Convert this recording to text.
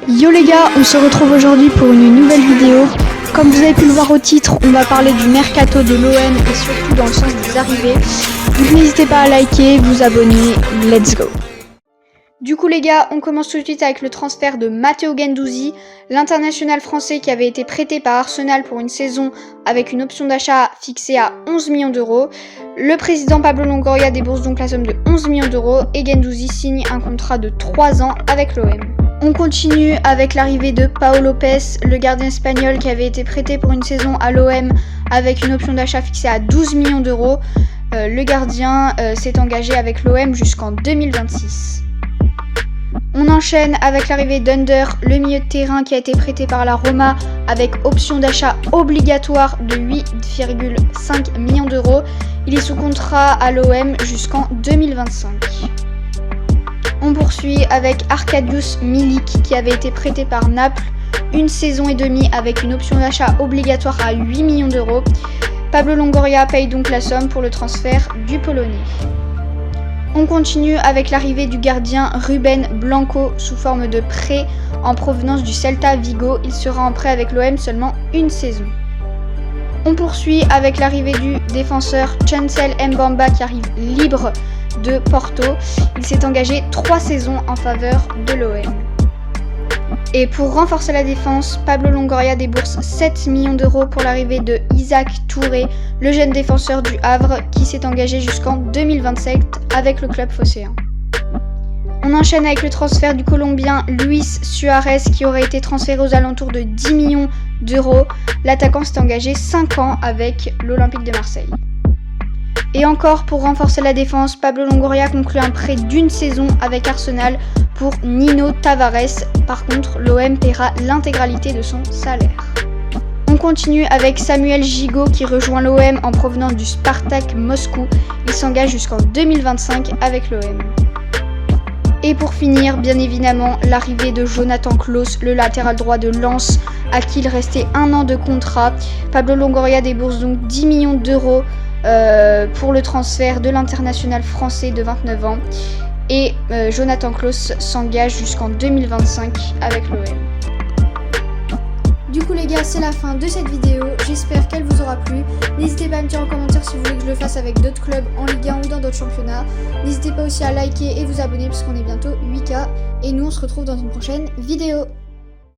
Yo les gars, on se retrouve aujourd'hui pour une nouvelle vidéo. Comme vous avez pu le voir au titre, on va parler du mercato de l'OM et surtout dans le sens des arrivées. Donc n'hésitez pas à liker, vous abonner, let's go. Du coup les gars, on commence tout de suite avec le transfert de Matteo Guendouzi, l'international français qui avait été prêté par Arsenal pour une saison avec une option d'achat fixée à 11 millions d'euros. Le président Pablo Longoria débourse donc la somme de 11 millions d'euros et Guendouzi signe un contrat de 3 ans avec l'OM. On continue avec l'arrivée de Pau Lopez, le gardien espagnol qui avait été prêté pour une saison à l'OM avec une option d'achat fixée à 12 millions d'euros. Le gardien s'est engagé avec l'OM jusqu'en 2026. On enchaîne avec l'arrivée d'Under, le milieu de terrain qui a été prêté par la Roma avec option d'achat obligatoire de 8,5 millions d'euros. Il est sous contrat à l'OM jusqu'en 2025. On poursuit avec Arkadiusz Milik qui avait été prêté par Naples, une saison et demie avec une option d'achat obligatoire à 8 millions d'euros. Pablo Longoria paye donc la somme pour le transfert du Polonais. On continue avec l'arrivée du gardien Ruben Blanco sous forme de prêt en provenance du Celta Vigo. Il sera en prêt avec l'OM seulement une saison. On poursuit avec l'arrivée du défenseur Chancel Mbamba qui arrive libre de Porto. Il s'est engagé 3 saisons en faveur de l'OM. Et pour renforcer la défense, Pablo Longoria débourse 7 millions d'euros pour l'arrivée de Isaac Touré, le jeune défenseur du Havre qui s'est engagé jusqu'en 2027 avec le club phocéen. On enchaîne avec le transfert du Colombien Luis Suarez qui aurait été transféré aux alentours de 10 millions d'euros. L'attaquant s'est engagé 5 ans avec l'Olympique de Marseille. Et encore pour renforcer la défense, Pablo Longoria conclut un prêt d'une saison avec Arsenal pour Nino Tavares. Par contre, l'OM paiera l'intégralité de son salaire. On continue avec Samuel Gigot qui rejoint l'OM en provenance du Spartak Moscou. Il s'engage jusqu'en 2025 avec l'OM. Et pour finir, bien évidemment, l'arrivée de Jonathan Klaus, le latéral droit de Lens, à qui il restait 1 an de contrat. Pablo Longoria débourse donc 10 millions d'euros pour le transfert de l'international français de 29 ans. Et Jonathan Klaus s'engage jusqu'en 2025 avec l'OM. Du coup les gars, c'est la fin de cette vidéo, j'espère qu'elle vous aura plu. N'hésitez pas à me dire en commentaire si vous voulez que je le fasse avec d'autres clubs en Ligue 1 ou dans d'autres championnats. N'hésitez pas aussi à liker et vous abonner puisqu'on est bientôt 8K. Et nous on se retrouve dans une prochaine vidéo.